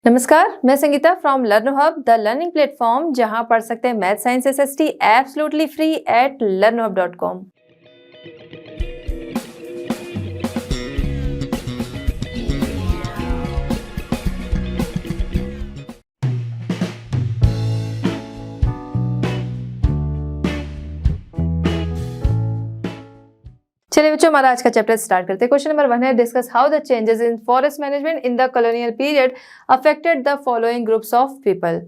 नमस्कार, मैं Sangeeta from लर्नो hub, the learning platform जहां पढ़ सकते हैं math science SST absolutely free at learnohub.com। चलिए बच्चों, हमारा आज का चैप्टर स्टार्ट करते हैं। क्वेश्चन नंबर 1 है, discuss how the changes in forest management in the colonial period affected the following groups of people.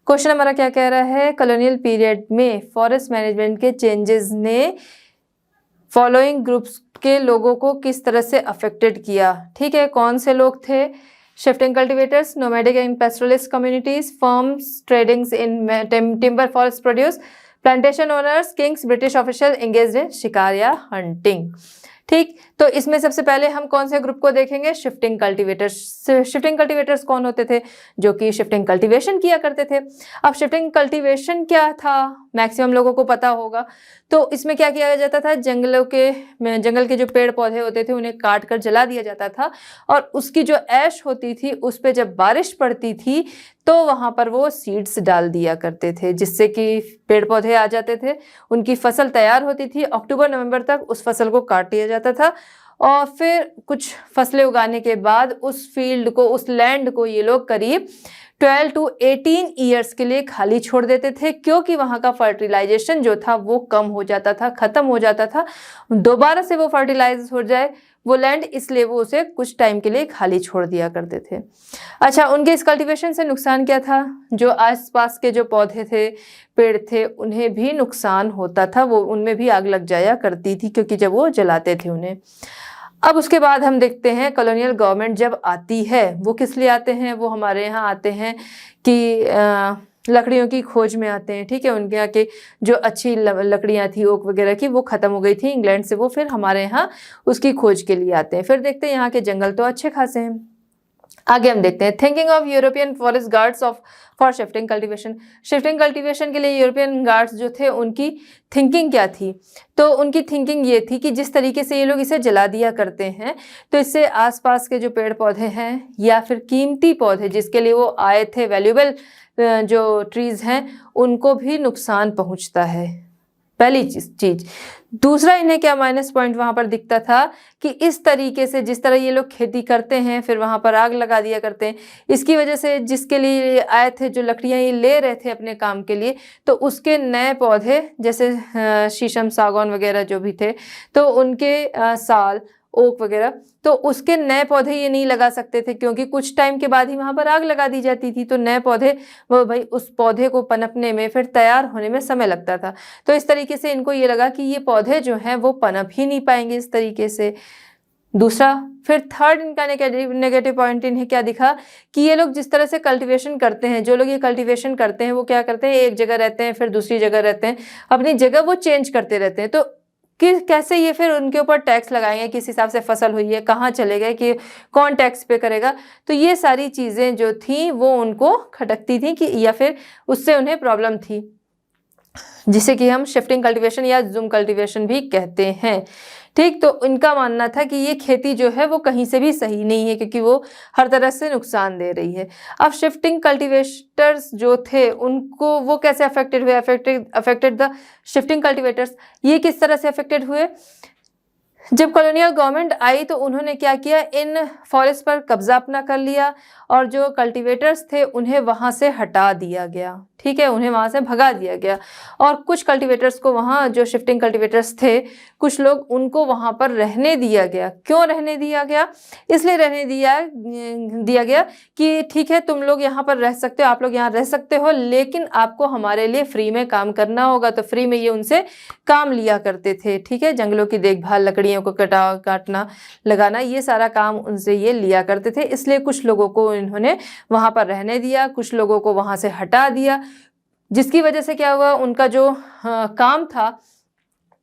Question हमारा क्या कह रहा है, कॉलोनियल पीरियड में फॉरेस्ट मैनेजमेंट के चेंजेस ने फॉलोइंग ग्रुप्स के लोगों को किस तरह से अफेक्टेड किया। ठीक है, कौन से लोग थे? Shifting cultivators, nomadic and pastoralist communities, firms tradings in timber forest produce, plantation owners, kings, British official engaged in shikar या हंटिंग। ठीक, तो इसमें सबसे पहले हम कौन से ग्रुप को देखेंगे? Shifting cultivators. शिफ्टिंग कल्टीवेटर्स कौन होते थे? जो कि शिफ्टिंग कल्टीवेशन किया करते थे। अब शिफ्टिंग कल्टीवेशन क्या था, मैक्सिमम लोगों को पता होगा। तो इसमें क्या किया जाता था, जंगल के जो पेड़ पौधे होते थे उन्हें काट कर जला दिया जाता था, और उसकी जो ऐश होती थी उस पर जब बारिश पड़ती थी तो वहां पर वो सीड्स डाल दिया करते थे, जिससे कि पेड़ पौधे आ जाते थे, उनकी फसल तैयार होती थी। अक्टूबर नवंबर तक उस फसल को काट दिया जाता था, और फिर कुछ फसलें उगाने के बाद उस फील्ड को, उस लैंड को ये लोग करीब 12 to 18 ईयर्स के लिए खाली छोड़ देते थे, क्योंकि वहाँ का फर्टिलाइजेशन जो था वो कम हो जाता था, खत्म हो जाता था। दोबारा से वो फर्टिलाइज हो जाए वो लैंड, इसलिए वो उसे कुछ टाइम के लिए खाली छोड़ दिया करते थे। अच्छा, उनके इस कल्टीवेशन से नुकसान क्या था? जो आसपास के जो पौधे थे, पेड़ थे, उन्हें भी नुकसान होता था, वो उनमें भी आग लग जाया करती थी, क्योंकि जब वो जलाते थे उन्हें। अब उसके बाद हम देखते हैं कॉलोनियल गवर्नमेंट जब आती है, वो किस लिए आते हैं? वो हमारे यहाँ आते हैं कि लकड़ियों की खोज में आते हैं। ठीक है, उनके यहाँ के जो अच्छी लकड़ियाँ थी ओक वगैरह की, वो ख़त्म हो गई थी इंग्लैंड से, वो फिर हमारे यहाँ उसकी खोज के लिए आते हैं। फिर देखते हैं यहाँ के जंगल तो अच्छे खासे हैं। आगे हम देखते हैं, thinking of European forest guards for shifting cultivation. Shifting cultivation के लिए यूरोपियन गार्ड्स जो थे उनकी थिंकिंग क्या थी? तो उनकी थिंकिंग ये थी कि जिस तरीके से ये लोग इसे जला दिया करते हैं, तो इससे आसपास के जो पेड़ पौधे हैं या फिर कीमती पौधे जिसके लिए वो आए थे, वैल्यूएबल जो ट्रीज हैं, उनको भी नुकसान पहुंचता है। पहली चीज। दूसरा, इन्हें क्या माइनस पॉइंट वहां पर दिखता था कि इस तरीके से जिस तरह ये लोग खेती करते हैं, फिर वहां पर आग लगा दिया करते हैं, इसकी वजह से जिसके लिए आए थे, जो लकड़ियां ये ले रहे थे अपने काम के लिए, तो उसके नए पौधे जैसे शीशम, सागौन वगैरह जो भी थे, तो उनके साल, ओक वगैरह, तो उसके नए पौधे ये नहीं लगा सकते थे, क्योंकि कुछ टाइम के बाद ही वहां पर आग लगा दी जाती थी। तो नए पौधे, वो भाई उस पौधे को पनपने में, फिर तैयार होने में समय लगता था। तो इस तरीके से इनको ये लगा कि ये पौधे जो हैं वो पनप ही नहीं पाएंगे इस तरीके से। दूसरा, फिर थर्ड इनका नेगेटिव पॉइंट इन्हें क्या दिखा कि ये लोग जिस तरह से कल्टीवेशन करते हैं, जो लोग ये कल्टीवेशन करते हैं वो क्या करते हैं, एक जगह रहते हैं फिर दूसरी जगह रहते हैं, अपनी जगह वो चेंज करते रहते हैं। तो कि कैसे ये फिर उनके ऊपर टैक्स लगाएंगे, किस हिसाब से फसल हुई है, कहाँ चले गए, कि कौन टैक्स पे करेगा। तो ये सारी चीज़ें जो थी वो उनको खटकती थी कि, या फिर उससे उन्हें प्रॉब्लम थी, जिसे कि हम शिफ्टिंग कल्टीवेशन या जूम कल्टीवेशन भी कहते हैं। ठीक, तो इनका मानना था कि ये खेती जो है वो कहीं से भी सही नहीं है, क्योंकि वो हर तरह से नुकसान दे रही है। अब शिफ्टिंग कल्टीवेटर्स जो थे उनको वो कैसे अफेक्टेड हुए? अफेक्टेड द शिफ्टिंग कल्टीवेटर्स, ये किस तरह से अफेक्टेड हुए? जब कॉलोनियल गवर्नमेंट आई तो उन्होंने क्या किया, इन फॉरेस्ट पर कब्जा अपना कर लिया, और जो कल्टीवेटर्स थे उन्हें वहां से हटा दिया गया। ठीक है, उन्हें वहां से भगा दिया गया, और कुछ कल्टीवेटर्स को वहां, जो शिफ्टिंग कल्टीवेटर्स थे, कुछ लोग उनको वहां पर रहने दिया गया। क्यों रहने दिया गया? इसलिए रहने दिया गया कि ठीक है, तुम लोग यहाँ पर रह सकते हो, आप लोग यहाँ रह सकते हो, लेकिन आपको हमारे लिए फ्री में काम करना होगा। तो फ्री में ये उनसे काम लिया करते थे। ठीक है, जंगलों की देखभाल, लकड़ियों को काटना, लगाना, ये सारा काम उनसे ये लिया करते थे। इसलिए कुछ लोगों को इन्होंने वहां पर रहने दिया, कुछ लोगों को वहां से हटा दिया, जिसकी वजह से क्या हुआ, उनका जो काम था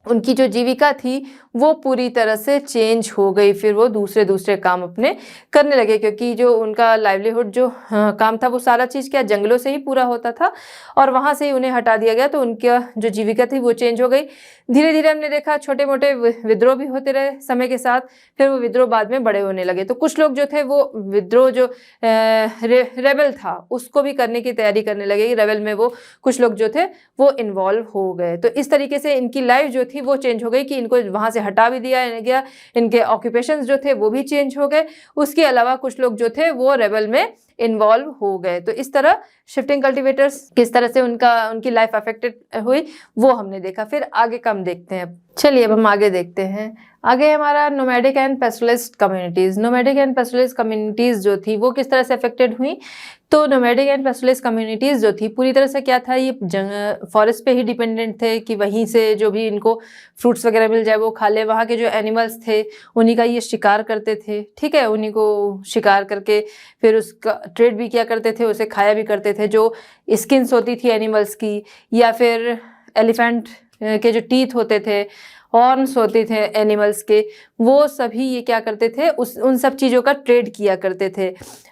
उनकी जो जीविका थी वो पूरी तरह से चेंज हो गई। फिर वो दूसरे दूसरे काम अपने करने लगे, क्योंकि जो उनका लाइवलीहुड जो काम था वो सारा चीज़ क्या जंगलों से ही पूरा होता था, और वहाँ से ही उन्हें हटा दिया गया, तो उनका जो जीविका थी वो चेंज हो गई। धीरे धीरे हमने देखा छोटे मोटे विद्रोह भी होते रहे समय के साथ, फिर वो विद्रोह बाद में बड़े होने लगे। तो कुछ लोग जो थे वो विद्रोह जो रेबल था उसको भी करने की तैयारी करने लगे, रेबल में वो कुछ लोग जो थे वो इन्वॉल्व हो गए। तो इस तरीके से इनकी लाइफ जो थी वो चेंज हो गई कि इनको वहाँ से हटा भी दिया गया, इनके ऑक्यूपेशंस जो थे वो भी चेंज हो गए। उसके अलावा कुछ लोग जो थे वो रेबल में इन्वॉल्व हो गए। तो इस तरह शिफ्टिंग कल्टीवेटर्स किस तरह से उनकी लाइफ अफेक्टेड हुई वो हमने देखा। फिर आगे का हम देखते हैं। चलिए अब हम आगे देखते हैं। आगे हमारा nomadic and pastoralist communities. Nomadic and pastoralist communities जो थी वो किस तरह से अफेक्टेड हुई। तो नोमैडिक एंड पेस्टोरलिस्ट कम्युनिटीज़ जो थी पूरी तरह से क्या था, ये फॉरेस्ट पे ही डिपेंडेंट थे कि वहीं से जो भी इनको फ्रूट्स वगैरह मिल जाए वो खा ले। वहाँ के जो एनिमल्स थे उन्हीं का ये शिकार करते थे, ठीक है, उन्हीं को शिकार करके फिर उसका ट्रेड भी किया करते थे, उसे खाया भी करते थे। जो स्किन्स होती थी एनिमल्स की, या फिर एलिफेंट के जो टीथ होते थे, हॉर्न्स होते थे एनिमल्स के, वो सभी ये क्या करते थे उन सब चीज़ों का ट्रेड किया करते थे।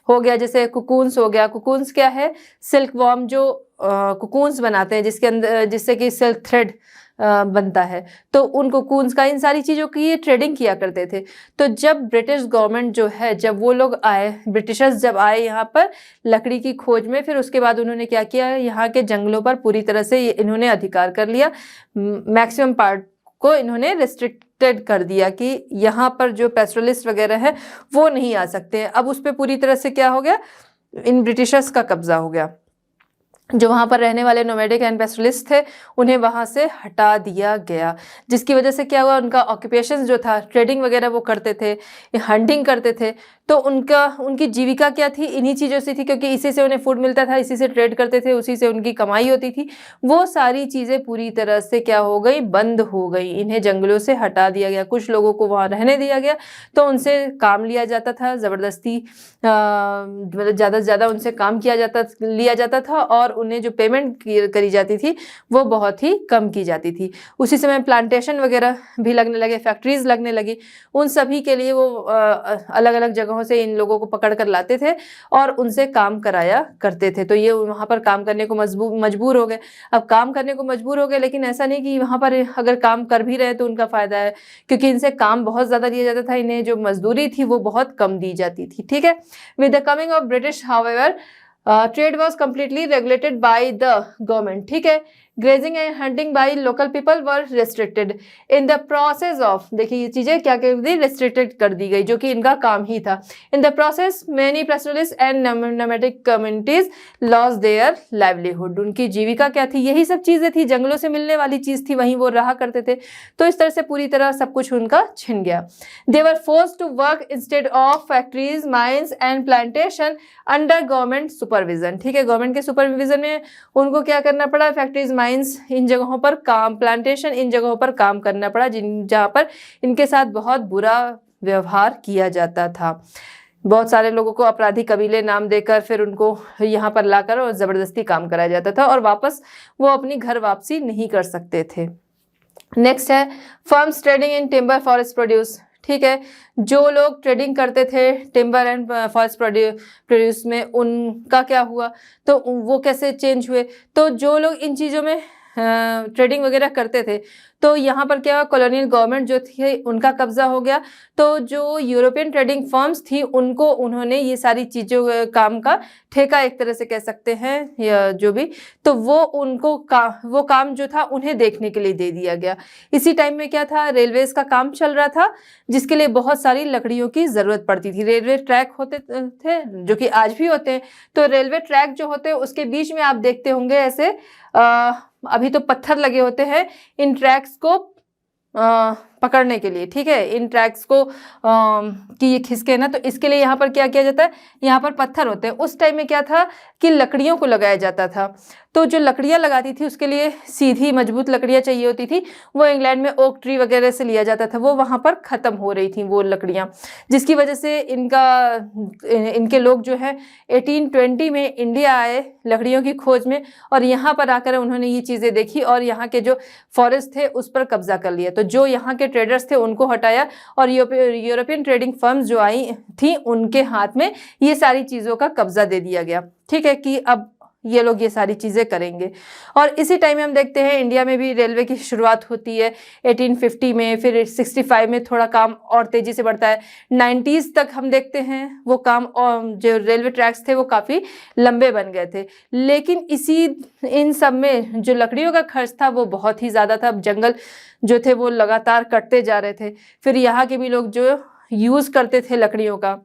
हो गया जैसे कुकून्स हो गया। कुकून्स क्या है, सिल्क वॉर्म जो कुकून्स बनाते हैं जिसके अंदर जिससे कि सिल्क थ्रेड बनता है, तो उन कुकून्स का इन सारी चीज़ों की ये ट्रेडिंग किया करते थे। तो जब ब्रिटिश गवर्नमेंट जो है, जब वो लोग आए, ब्रिटिशर्स जब आए यहाँ पर लकड़ी की खोज में, फिर उसके बाद उन्होंने क्या किया, यहाँ के जंगलों पर पूरी तरह से इन्होंने अधिकार कर लिया। मैक्सिमम पार्ट को इन्होंने रिस्ट्रिक्टेड कर दिया कि यहाँ पर जो पेस्टोरलिस्ट वगैरह है वो नहीं आ सकते हैं। अब उस पर पूरी तरह से क्या हो गया, इन ब्रिटिशर्स का कब्जा हो गया। जो वहाँ पर रहने वाले नोमैडिक एंड पेस्टोरलिस्ट थे उन्हें वहाँ से हटा दिया गया, जिसकी वजह से क्या हुआ, उनका ऑक्यूपेशन जो था, ट्रेडिंग वगैरह वो करते थे, हंटिंग करते थे, तो उनकी जीविका क्या थी, इन्हीं चीज़ों से थी, क्योंकि इसी से उन्हें फूड मिलता था, इसी से ट्रेड करते थे, उसी से उनकी कमाई होती थी। वो सारी चीज़ें पूरी तरह से क्या हो गई, बंद हो गई। इन्हें जंगलों से हटा दिया गया, कुछ लोगों को वहाँ रहने दिया गया, तो उनसे काम लिया जाता था ज़बरदस्ती, मतलब ज़्यादा से ज़्यादा उनसे काम लिया जाता था, और उन्हें जो पेमेंट करी जाती थी वो बहुत ही कम की जाती थी। उसी समय प्लांटेशन वगैरह भी लगने लगे, फैक्ट्रीज लगने लगी। उन सभी के लिए वो अलग अलग जगहों से इन लोगों को पकड़ कर लाते थे और उनसे काम कराया करते थे। तो ये वहाँ पर काम करने को मजबूर हो गए। अब काम करने को मजबूर हो गए, लेकिन ऐसा नहीं कि वहाँ पर अगर काम कर भी रहे तो उनका फ़ायदा है, क्योंकि इनसे काम बहुत ज़्यादा लिया जाता था, इन्हें जो मजदूरी थी वो बहुत कम दी जाती थी। ठीक है, with the coming of British however trade was completely regulated by the government. ठीक है, grazing and hunting by local people were restricted in the process of, देखिए ये चीज़ें क्या कर दी, रिस्ट्रिक्टेड कर दी गई, जो कि इनका काम ही था। In the process many pastoralist and nomadic communities loss their livelihood. उनकी जीविका क्या थी, यही सब चीज़ें थी, जंगलों से मिलने वाली चीज़ थी, वहीं वो रहा करते थे। तो इस तरह से पूरी तरह सब कुछ उनका छिन गया। They were forced to work instead of factories, mines and plantation under government supervision. ठीक है, गवर्नमेंट के सुपरविजन में उनको क्या करना पड़ा, फैक्ट्रीज, माइंस इन जगहों पर काम, प्लांटेशन इन जगहों पर काम करना पड़ा, जहाँ पर इनके साथ बहुत बुरा व्यवहार किया जाता था। बहुत सारे लोगों को अपराधी कबीले नाम देकर फिर उनको यहाँ पर लाकर और ज़बरदस्ती काम कराया जाता था, और वापस वो अपनी घर वापसी नहीं कर सकते थे। नेक्स्ट है firms trading in timber forest produce. ठीक है, जो लोग ट्रेडिंग करते थे टिम्बर एंड फॉरेस्ट प्रोड्यूस में, उनका क्या हुआ, तो वो कैसे चेंज हुए। तो जो लोग इन चीज़ों में ट्रेडिंग वगैरह करते थे, तो यहाँ पर क्या हुआ, कॉलोनियल गवर्नमेंट जो थी उनका कब्जा हो गया। तो जो यूरोपियन ट्रेडिंग फर्म्स थी उनको उन्होंने ये सारी चीज़ों काम का ठेका एक तरह से कह सकते हैं, या जो भी, तो वो उनको वो काम जो था उन्हें देखने के लिए दे दिया गया। इसी टाइम में क्या था, रेलवेज का काम चल रहा था, जिसके लिए बहुत सारी लकड़ियों की ज़रूरत पड़ती थी। रेलवे ट्रैक होते थे जो कि आज भी होते हैं, तो रेलवे ट्रैक जो होते हैं उसके बीच में आप देखते होंगे ऐसे अभी तो पत्थर लगे होते हैं, इन ट्रैक्स को पकड़ने के लिए, ठीक है, इन ट्रैक्स को कि ये खिसके ना, तो इसके लिए यहाँ पर क्या किया जाता है, यहाँ पर पत्थर होते हैं। उस टाइम में क्या था कि लकड़ियों को लगाया जाता था, तो जो लकड़ियाँ लगाती थी उसके लिए सीधी मजबूत लकड़ियाँ चाहिए होती थी, वो इंग्लैंड में ओक ट्री वगैरह से लिया जाता था, वो वहाँ पर ख़त्म हो रही थी वो लकड़ियाँ, जिसकी वजह से इनके लोग जो है 1820 में इंडिया आए लकड़ियों की खोज में, और यहाँ पर आकर उन्होंने ये चीज़ें देखी और यहाँ के जो फॉरेस्ट थे उस पर कब्जा कर लिया। तो जो यहाँ के ट्रेडर्स थे उनको हटाया और यूरोपियन ट्रेडिंग फर्म्स जो आई थी उनके हाथ में ये सारी चीज़ों का कब्जा दे दिया गया, ठीक है, कि अब ये लोग ये सारी चीज़ें करेंगे। और इसी टाइम में हम देखते हैं इंडिया में भी रेलवे की शुरुआत होती है 1850 में, फिर 65 में थोड़ा काम और तेज़ी से बढ़ता है, 90s तक हम देखते हैं वो काम, और जो रेलवे ट्रैक्स थे वो काफ़ी लंबे बन गए थे। लेकिन इन सब में जो लकड़ियों का खर्च था वो बहुत ही ज़्यादा था, जंगल जो थे वो लगातार कटते जा रहे थे। फिर यहाँ के भी लोग जो यूज़ करते थे लकड़ियों का,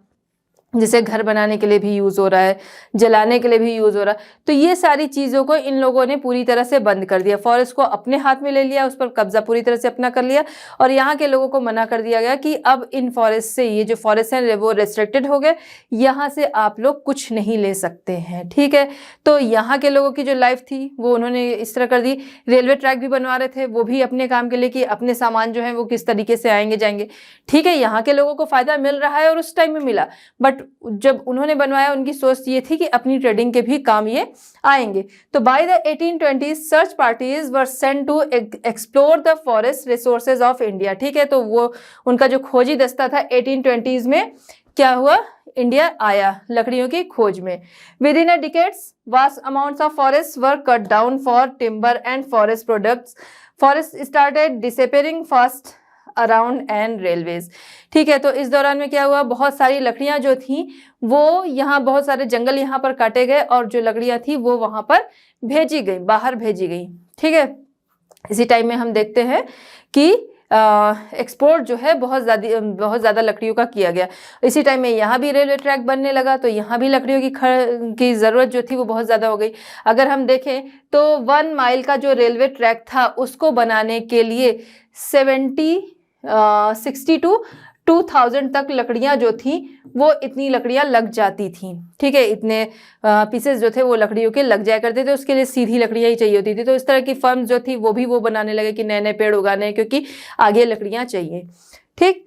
जिसे घर बनाने के लिए भी यूज़ हो रहा है, जलाने के लिए भी यूज़ हो रहा है, तो ये सारी चीज़ों को इन लोगों ने पूरी तरह से बंद कर दिया, फॉरेस्ट को अपने हाथ में ले लिया, उस पर कब्जा पूरी तरह से अपना कर लिया, और यहाँ के लोगों को मना कर दिया गया कि अब इन फॉरेस्ट से, ये जो फॉरेस्ट हैं वो रेस्ट्रिक्टेड हो गए, यहाँ से आप लोग कुछ नहीं ले सकते हैं, ठीक है। तो यहाँ के लोगों की जो लाइफ थी वो उन्होंने इस तरह कर दी। रेलवे ट्रैक भी बनवा रहे थे वो भी अपने काम के लिए कि अपने सामान जो है वो किस तरीके से आएंगे जाएंगे, ठीक है, यहाँ के लोगों को फ़ायदा मिल रहा है और उस टाइम में मिला, बट जब उन्होंने बनवाया उनकी सोच ये थी कि अपनी ट्रेडिंग के भी काम ये आएंगे। तो by the 1820s search parties were sent to explore the forest resources of India, ठीक है। तो वो उनका जो खोजी दस्ता था 1820s में क्या हुआ, इंडिया आया लकड़ियों की खोज में। With in a decades vast amounts of forest were cut down for timber and forest products, forest started disappearing fast around and railways, ठीक है। तो इस दौरान में क्या हुआ, बहुत सारी लकड़ियां जो थी वो यहाँ, बहुत सारे जंगल यहाँ पर काटे गए और जो लकड़ियां थी वो वहाँ पर भेजी गई, बाहर भेजी गई, ठीक है। इसी टाइम में हम देखते हैं कि एक्सपोर्ट जो है बहुत ज़्यादा लकड़ियों का किया गया। इसी टाइम में यहाँ भी रेलवे ट्रैक बनने लगा, तो यहाँ भी लकड़ियों की ज़रूरत जो थी वो बहुत ज़्यादा हो गई। अगर हम देखें तो 1 माइल का जो रेलवे ट्रैक था उसको बनाने के लिए 60 to 2000 तक लकड़ियाँ जो थी वो इतनी लकड़ियाँ लग जाती थी, ठीक है, इतने पीसेस जो थे वो लकड़ियों के लग जाया करते थे, उसके लिए सीधी लकड़ियाँ ही चाहिए होती थी। तो इस तरह की फर्म्स जो थी वो बनाने लगे कि नए नए पेड़ उगाने हैं, क्योंकि आगे लकड़ियाँ चाहिए, ठीक।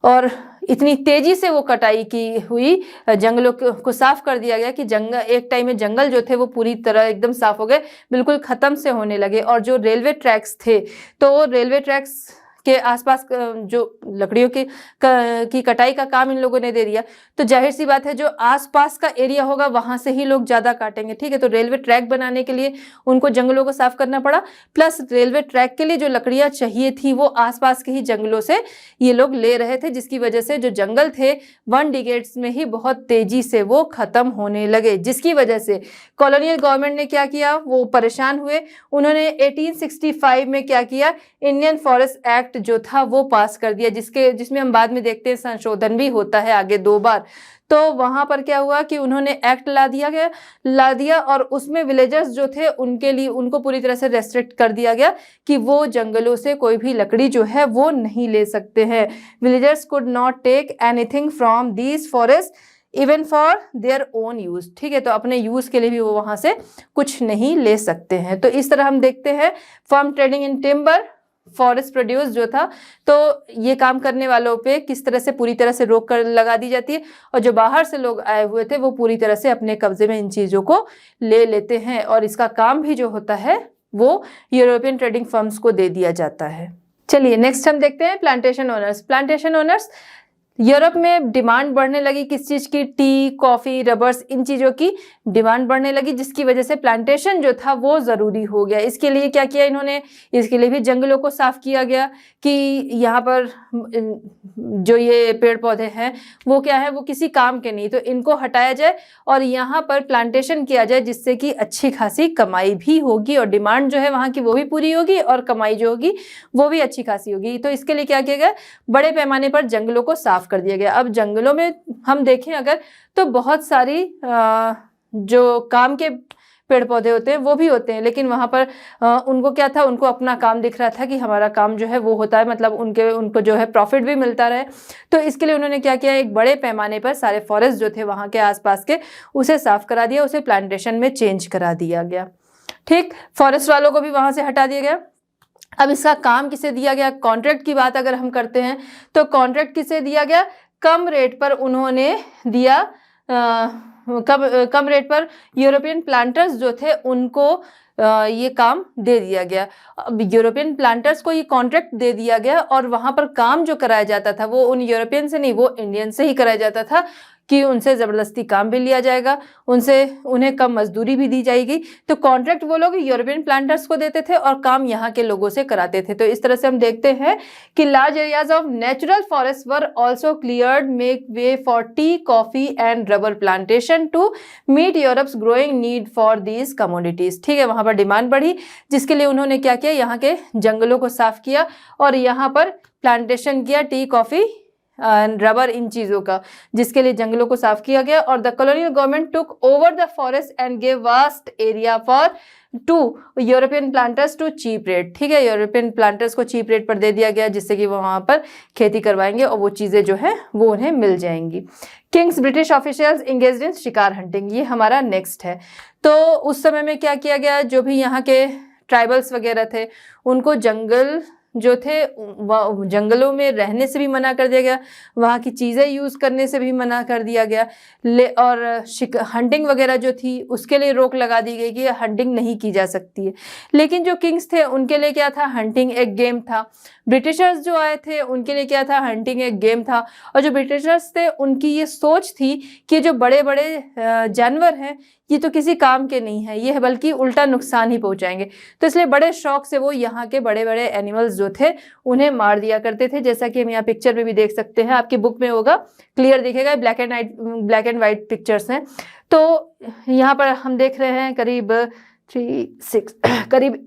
और इतनी तेजी से वो कटाई की हुई, जंगलों को साफ कर दिया गया कि एक टाइम में जंगल जो थे वो पूरी तरह एकदम साफ हो गए, बिल्कुल ख़त्म से होने लगे। और जो रेलवे ट्रैक्स थे, तो रेलवे ट्रैक्स के आसपास जो लकड़ियों की कटाई का काम इन लोगों ने दे दिया, तो जाहिर सी बात है जो आसपास का एरिया होगा वहां से ही लोग ज़्यादा काटेंगे, ठीक है। तो रेलवे ट्रैक बनाने के लिए उनको जंगलों को साफ करना पड़ा, प्लस रेलवे ट्रैक के लिए जो लकड़ियाँ चाहिए थी वो आसपास के ही जंगलों से ये लोग ले रहे थे, जिसकी वजह से जो जंगल थे 1 डिकेड्स में ही बहुत तेजी से वो ख़त्म होने लगे, जिसकी वजह से कॉलोनियल गवर्नमेंट ने क्या किया, वो परेशान हुए। उन्होंने 1865 में क्या किया, इंडियन फॉरेस्ट एक्ट जो था वो पास कर दिया, जिसमें हम बाद में देखते हैं संशोधन भी होता है आगे 2 बार। तो वहां पर क्या हुआ कि उन्होंने एक्ट ला दिया और उसमें विलेजर्स जो थे उनके लिए, उनको पूरी तरह से रेस्ट्रिक्ट कर दिया गया कि वो जंगलों से कोई भी लकड़ी जो है वो नहीं ले सकते हैं। Villagers could not take anything from these forest even for their own use, ठीक है। तो अपने यूज के लिए भी वो वहां से कुछ नहीं ले सकते हैं। तो इस तरह हम देखते हैं firm trading in timber, forest produce जो था, तो ये काम करने वालों पे किस तरह से पूरी तरह से रोक कर लगा दी जाती है, और जो बाहर से लोग आए हुए थे वो पूरी तरह से अपने कब्जे में इन चीज़ों को ले लेते हैं, और इसका काम भी जो होता है वो यूरोपियन ट्रेडिंग फर्म्स को दे दिया जाता है। चलिए नेक्स्ट हम देखते हैं plantation owners. Plantation owners, Europe में डिमांड बढ़ने लगी किस चीज़ की, टी, कॉफ़ी, रबर्स, इन चीज़ों की डिमांड बढ़ने लगी, जिसकी वजह से प्लांटेशन जो था वो ज़रूरी हो गया। इसके लिए क्या किया इन्होंने, इसके लिए भी जंगलों को साफ़ किया गया कि यहाँ पर जो ये पेड़ पौधे हैं वो क्या है, वो किसी काम के नहीं, तो इनको हटाया जाए और यहाँ पर प्लांटेशन किया जाए, जिससे कि अच्छी खासी कमाई भी होगी और डिमांड जो है वहाँ की वो भी पूरी होगी और कमाई जो होगी वो भी अच्छी खासी होगी। तो इसके लिए क्या किया गया, बड़े पैमाने पर जंगलों को साफ कर दिया गया। अब जंगलों में हम देखें अगर, तो बहुत सारी जो काम के पेड़ पौधे होते हैं वो भी होते हैं, लेकिन वहाँ पर उनको क्या था, उनको अपना काम दिख रहा था कि हमारा काम जो है वो होता है, मतलब उनको जो है प्रॉफिट भी मिलता रहे। तो इसके लिए उन्होंने क्या किया, एक बड़े पैमाने पर सारे फॉरेस्ट जो थे वहाँ के आसपास के उसे साफ करा दिया, उसे प्लांटेशन में चेंज करा दिया गया। ठीक, फॉरेस्ट वालों को भी वहाँ से हटा दिया गया। अब इसका काम किसे दिया गया, कॉन्ट्रैक्ट की बात अगर हम करते हैं तो कॉन्ट्रैक्ट किसे दिया गया, कम रेट पर उन्होंने दिया, कम रेट पर यूरोपियन प्लांटर्स जो थे उनको ये काम दे दिया गया। अब यूरोपियन प्लांटर्स को ये कॉन्ट्रैक्ट दे दिया गया और वहाँ पर काम जो कराया जाता था वो उन यूरोपियन से नहीं, वो इंडियन से ही कराया जाता था कि उनसे ज़बरदस्ती काम भी लिया जाएगा, उन्हें कम मजदूरी भी दी जाएगी। तो कॉन्ट्रैक्ट वो लोग यूरोपियन प्लांटर्स को देते थे और काम यहाँ के लोगों से कराते थे। तो इस तरह से हम देखते हैं कि large areas of natural forest were also cleared make way for tea, coffee and rubber plantation to meet Europe's growing need for these commodities. ठीक है, वहाँ पर डिमांड बढ़ी जिसके लिए उन्होंने क्या किया, यहाँ के जंगलों को साफ किया और यहाँ पर प्लांटेशन किया टी, कॉफी, रबर, इन चीज़ों का, जिसके लिए जंगलों को साफ किया गया। और the colonial government took over the forest and gave vast area for to European planters to cheap rate. ठीक है, यूरोपियन प्लांटर्स को चीप रेट पर दे दिया गया जिससे कि वो वहाँ पर खेती करवाएंगे और वो चीज़ें जो है वो उन्हें मिल जाएंगी। किंग्स ब्रिटिश ऑफिशियल्स इंगेज्ड इन शिकार हंटिंग, ये हमारा नेक्स्ट है। तो उस समय में क्या किया गया, जो भी यहाँ के ट्राइबल्स वगैरह थे उनको जंगल जो थे जंगलों में रहने से भी मना कर दिया गया, वहाँ की चीज़ें यूज़ करने से भी मना कर दिया गया, और हंटिंग वगैरह जो थी उसके लिए रोक लगा दी गई कि हंटिंग नहीं की जा सकती है। लेकिन जो किंग्स थे उनके लिए क्या था, हंटिंग एक गेम था। ब्रिटिशर्स जो आए थे उनके लिए क्या था, हंटिंग एक गेम था। और जो ब्रिटिशर्स थे उनकी ये सोच थी कि जो बड़े बड़े जानवर हैं ये तो किसी काम के नहीं है, ये बल्कि उल्टा नुकसान ही पहुंचाएंगे। तो इसलिए बड़े शौक से वो यहाँ के बड़े बड़े एनिमल्स जो थे उन्हें मार दिया करते थे, जैसा कि हम यहाँ पिक्चर में भी देख सकते हैं, आपकी बुक में होगा, क्लियर दिखेगा, ब्लैक एंड वाइट पिक्चर्स हैं। तो यहाँ पर हम देख रहे हैं करीब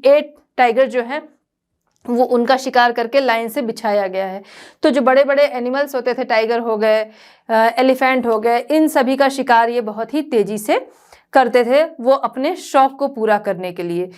8 टाइगर जो है वो उनका शिकार करके लाइन से बिछाया गया है। तो जो बड़े बड़े एनिमल्स होते थे, टाइगर हो गए, एलिफेंट हो गए, इन सभी का शिकार ये बहुत ही तेजी से करते थे, वो अपने शौक को पूरा करने के लिए।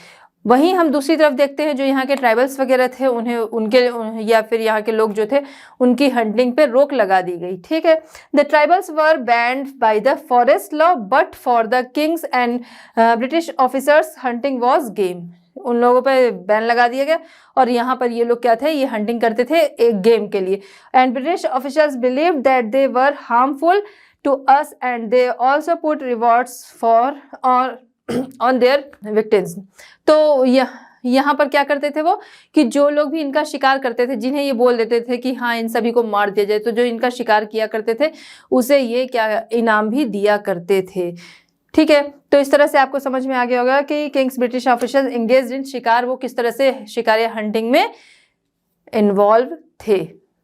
वहीं हम दूसरी तरफ देखते हैं जो यहाँ के ट्राइबल्स वगैरह थे या फिर यहाँ के लोग जो थे उनकी हंटिंग पे रोक लगा दी गई। ठीक है, the tribals were band by the forest law but for the Kings and British officers hunting was game. उन लोगों पे बैन लगा दिया गया और यहाँ पर ये लोग क्या थे, ये हंटिंग करते थे एक गेम के लिए। And British officers believe that they were harmful to us and they also put rewards for on their victims। तो यहाँ पर क्या करते थे वो कि जो लोग भी इनका शिकार करते थे, जिन्हें ये बोल देते थे कि हाँ इन सभी को मार दिया जाए, तो जो इनका शिकार किया करते थे उसे ये क्या इनाम भी दिया करते थे। ठीक है, तो इस तरह से आपको समझ में आ गया होगा कि Kings British officers engaged in शिकार, वो किस तरह से शिकार या हंटिंग में इन्वॉल्व थे।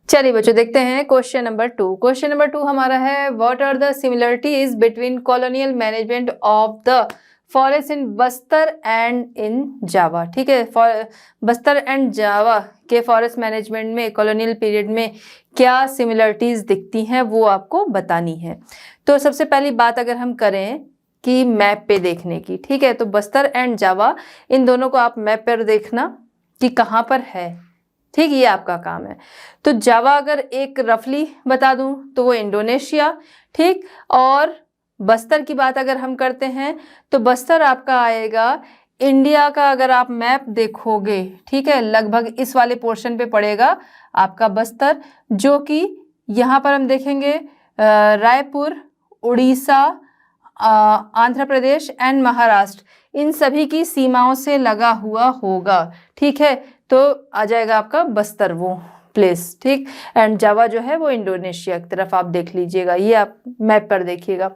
चलिए बच्चों देखते हैं क्वेश्चन नंबर 2। क्वेश्चन नंबर 2 हमारा है, what are the similarities between colonial management of the forest in Bastar and in Java. ठीक है, बस्तर एंड जावा के फॉरेस्ट मैनेजमेंट में कॉलोनियल पीरियड में क्या सिमिलरिटीज दिखती हैं वो आपको बतानी है। तो सबसे पहली बात अगर हम करें कि मैप पे देखने की, ठीक है, तो बस्तर एंड जावा इन दोनों को आप मैप पर देखना कि कहाँ पर है। ठीक, ये आपका काम है। तो जावा अगर एक रफली बता दूं तो वो इंडोनेशिया, ठीक, और बस्तर की बात अगर हम करते हैं तो बस्तर आपका आएगा इंडिया का। अगर आप मैप देखोगे, ठीक है, लगभग इस वाले पोर्शन पे पड़ेगा आपका बस्तर, जो कि यहाँ पर हम देखेंगे रायपुर, उड़ीसा, आंध्र प्रदेश एंड महाराष्ट्र, इन सभी की सीमाओं से लगा हुआ होगा। ठीक है, तो आ जाएगा आपका बस्तर वो प्लेस। ठीक, एंड जावा जो है वो इंडोनेशिया की तरफ आप देख लीजिएगा, ये आप मैप पर देखिएगा।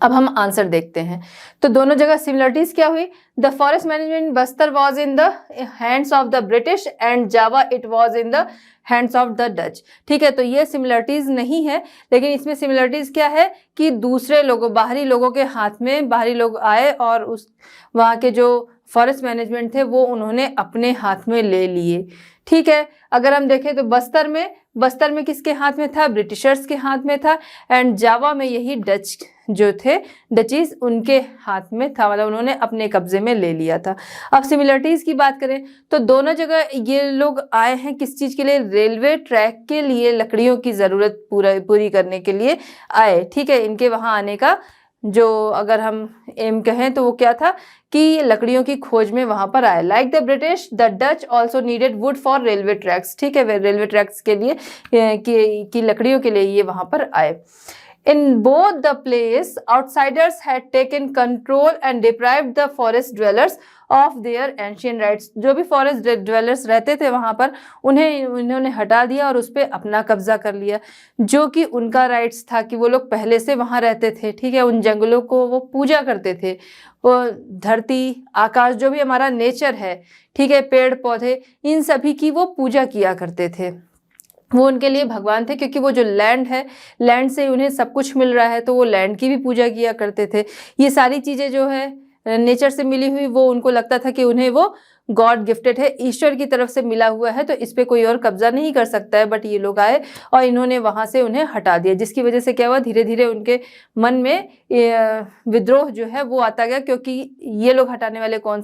अब हम आंसर देखते हैं। तो दोनों जगह सिमिलरिटीज क्या हुई, the forest management Bastar was in the hands of the British and Java it was in the hands of the Dutch. ठीक है, तो ये सिमिलरिटीज नहीं है, लेकिन इसमें सिमिलरिटीज क्या है कि दूसरे लोगों, बाहरी लोगों के हाथ में बाहरी लोग आए और उस वहाँ के जो फॉरेस्ट मैनेजमेंट थे वो उन्होंने अपने हाथ में ले लिए। ठीक है, अगर हम देखें तो बस्तर में किसके हाथ में था, ब्रिटिशर्स के हाथ में था, एंड जावा में यही डच जो थे डचीज उनके हाथ में था, मतलब उन्होंने अपने कब्जे में ले लिया था। अब सिमिलरिटीज की बात करें तो दोनों जगह ये लोग आए हैं किस चीज के लिए, रेलवे ट्रैक के लिए लकड़ियों की जरूरत पूरी करने के लिए आए। ठीक है, इनके वहां आने का जो अगर हम एम कहें तो वो क्या था कि लकड़ियों की खोज में वहां पर आए। Like the British the Dutch also needed would for railway tracks. ठीक है, वे रेलवे ट्रैक्स के लिए की लकड़ियों के लिए ये वहां पर आए। In both the place, outsiders had taken control and deprived the forest dwellers of their ancient rights. जो भी forest dwellers रहते थे वहां पर उन्होंने हटा दिया और उस पर अपना कब्जा कर लिया, जो कि उनका राइट्स था कि वो लोग पहले से वहां रहते थे। ठीक है, उन जंगलों को वो पूजा करते थे, वो धरती आकाश जो भी हमारा नेचर है, ठीक है, पेड़ पौधे, इन सभी की वो पूजा किया करते थे। वो उनके लिए भगवान थे, क्योंकि वो जो लैंड है, लैंड से उन्हें सब कुछ मिल रहा है, तो वो लैंड की भी पूजा किया करते थे। ये सारी चीज़ें जो है नेचर से मिली हुई, वो उनको लगता था कि उन्हें वो गॉड गिफ्टेड है, ईश्वर की तरफ से मिला हुआ है, तो इस पर कोई और कब्जा नहीं कर सकता है। बट ये लोग आए और इन्होंने वहाँ से उन्हें हटा दिया, जिसकी वजह से क्या हुआ, धीरे धीरे उनके मन में विद्रोह जो है वो आता गया, क्योंकि ये लोग हटाने वाले कौन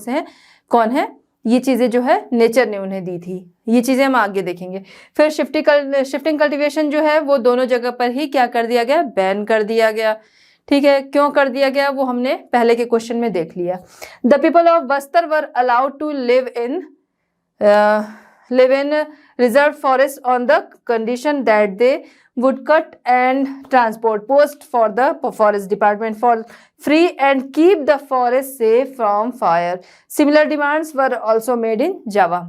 है, ये चीज़ें जो है नेचर ने उन्हें दी थी। ये चीज़ें हम आगे देखेंगे। फिर शिफ्टिंग कल्टीवेशन जो है वो दोनों जगह पर ही क्या कर दिया गया, बैन कर दिया गया। ठीक है, क्यों कर दिया गया वो हमने पहले के क्वेश्चन में देख लिया। The people of Bastar were allowed to live in reserve forest on the condition that they would cut and transport post for the forest department for free and keep the forest safe from fire. Similar demands were also made in Java.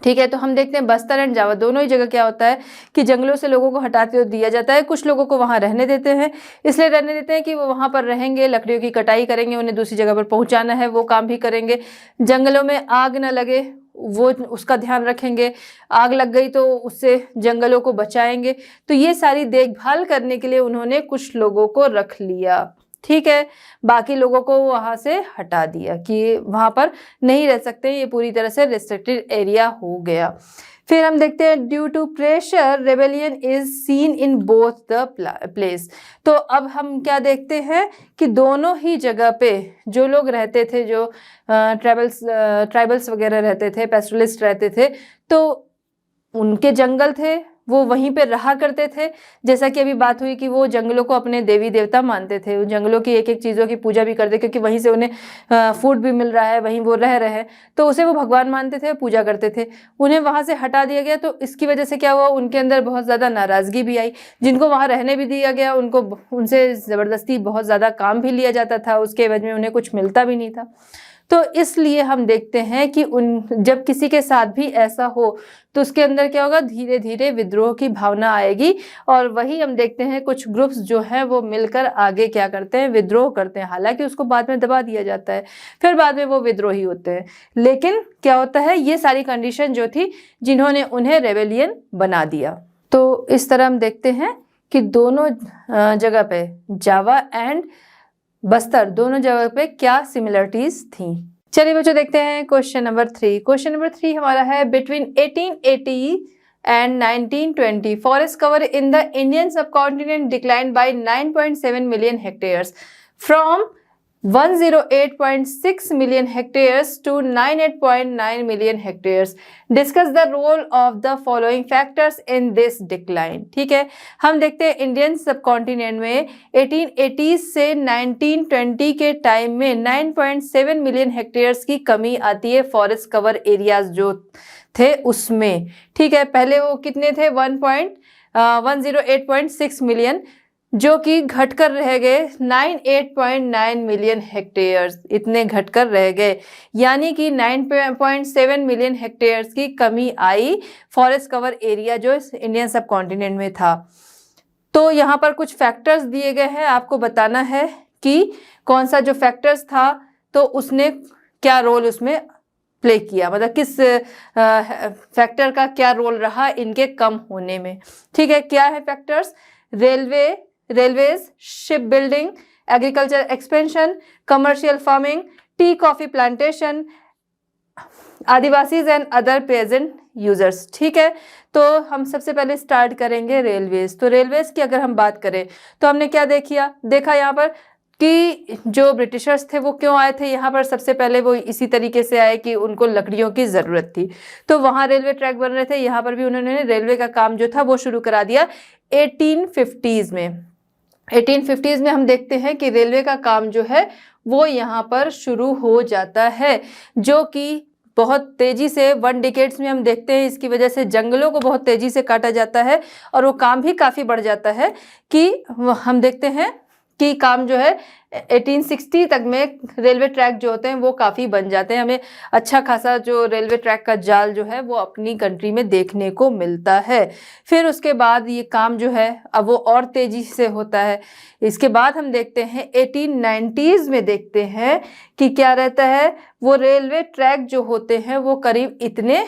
ठीक है, तो हम देखते हैं Bastar and जावा दोनों ही जगह क्या होता है कि जंगलों से लोगों को हटाते हुए दिया जाता है। कुछ लोगों को वहां रहने देते हैं, इसलिए रहने देते हैं कि वो वहां पर रहेंगे, लकड़ियों की कटाई करेंगे, उन्हें दूसरी जगह पर पहुंचाना है, वो काम भी करेंगे। जंगलों में आग न लगे वो उसका ध्यान रखेंगे, आग लग गई तो उससे जंगलों को बचाएंगे। तो ये सारी देखभाल करने के लिए उन्होंने कुछ लोगों को रख लिया। ठीक है, बाकी लोगों को वहां से हटा दिया कि वहां पर नहीं रह सकते, ये पूरी तरह से रिस्ट्रिक्टेड एरिया हो गया। फिर हम देखते हैं due to pressure rebellion is seen in both the place. तो अब हम क्या देखते हैं कि दोनों ही जगह पे जो लोग रहते थे, जो ट्राइबल्स वगैरह रहते थे, पेस्टरलिस्ट रहते थे, तो उनके जंगल थे, वो वहीं पे रहा करते थे। जैसा कि अभी बात हुई कि वो जंगलों को अपने देवी देवता मानते थे, उन जंगलों की एक एक चीज़ों की पूजा भी करते, क्योंकि वहीं से उन्हें फूड भी मिल रहा है, वहीं वो रह रहे हैं, तो उसे वो भगवान मानते थे, पूजा करते थे। उन्हें वहाँ से हटा दिया गया, तो इसकी वजह से क्या हुआ, उनके अंदर बहुत ज़्यादा नाराज़गी भी आई। जिनको वहाँ रहने भी दिया गया, उनसे ज़बरदस्ती बहुत ज़्यादा काम भी लिया जाता था, उसके एवज में उन्हें कुछ मिलता भी नहीं था। तो इसलिए हम देखते हैं कि जब किसी के साथ भी ऐसा हो तो उसके अंदर क्या होगा, धीरे धीरे विद्रोह की भावना आएगी। और वही हम देखते हैं कुछ ग्रुप्स जो हैं वो मिलकर आगे क्या करते हैं, विद्रोह करते हैं। हालांकि उसको बाद में दबा दिया जाता है, फिर बाद में वो विद्रोही होते हैं। लेकिन क्या होता है, ये सारी कंडीशन जो थी जिन्होंने उन्हें रेबेलियन बना दिया। तो इस तरह हम देखते हैं कि दोनों जगह पे, जावा एंड बस्तर, दोनों जगह पे क्या सिमिलरिटीज थी। चलिए बच्चों देखते हैं क्वेश्चन नंबर 3। क्वेश्चन नंबर 3 हमारा है between 1880 and 1920 forest cover in the Indian subcontinent decline by 9.7 million hectares from 108.6 million hectares to 98.9 million hectares. Discuss the role of the following factors in this decline. ठीक है, हम देखते हैं Indian subcontinent में 1880 से 1920 के टाइम में 9.7 million hectares की कमी आती है फॉरेस्ट कवर एरियाज जो थे उसमें। ठीक है, पहले वो कितने थे, 108.6 मिलियन, जो कि घटकर रह गए 98.9 मिलियन हेक्टेयर्स, इतने घटकर रह गए। यानी कि 9.7 मिलियन हेक्टेयर्स की कमी आई फॉरेस्ट कवर एरिया जो इंडियन सब कॉन्टिनेंट में था। तो यहाँ पर कुछ फैक्टर्स दिए गए हैं, आपको बताना है कि कौन सा जो फैक्टर्स था तो उसने क्या रोल उसमें प्ले किया, मतलब किस फैक्टर का क्या रोल रहा इनके कम होने में। ठीक है, क्या है factors, railways, ship building, agriculture expansion, commercial farming, tea coffee plantation, Adivasis and other present users. ठीक है, तो हम सबसे पहले स्टार्ट करेंगे रेलवेज। तो रेलवेज की अगर हम बात करें तो हमने क्या देखा यहाँ पर कि जो ब्रिटिशर्स थे वो क्यों आए थे यहाँ पर। सबसे पहले वो इसी तरीके से आए कि उनको लकड़ियों की ज़रूरत थी, तो वहाँ रेलवे ट्रैक बन रहे थे। यहाँ पर भी उन्होंने रेलवे का काम जो था वो शुरू करा दिया 1850s में। 1850s में हम देखते हैं कि रेलवे का काम जो है वो यहाँ पर शुरू हो जाता है, जो कि बहुत तेजी से 1 डिकेड्स में हम देखते हैं। इसकी वजह से जंगलों को बहुत तेजी से काटा जाता है और वो काम भी काफ़ी बढ़ जाता है कि हम देखते हैं कि काम जो है 1860 तक में रेलवे ट्रैक जो होते हैं वो काफ़ी बन जाते हैं। हमें अच्छा खासा जो रेलवे ट्रैक का जाल जो है वो अपनी कंट्री में देखने को मिलता है। फिर उसके बाद ये काम जो है अब वो और तेज़ी से होता है। इसके बाद हम देखते हैं 1890s में देखते हैं कि क्या रहता है, वो रेलवे ट्रैक जो होते हैं वो करीब इतने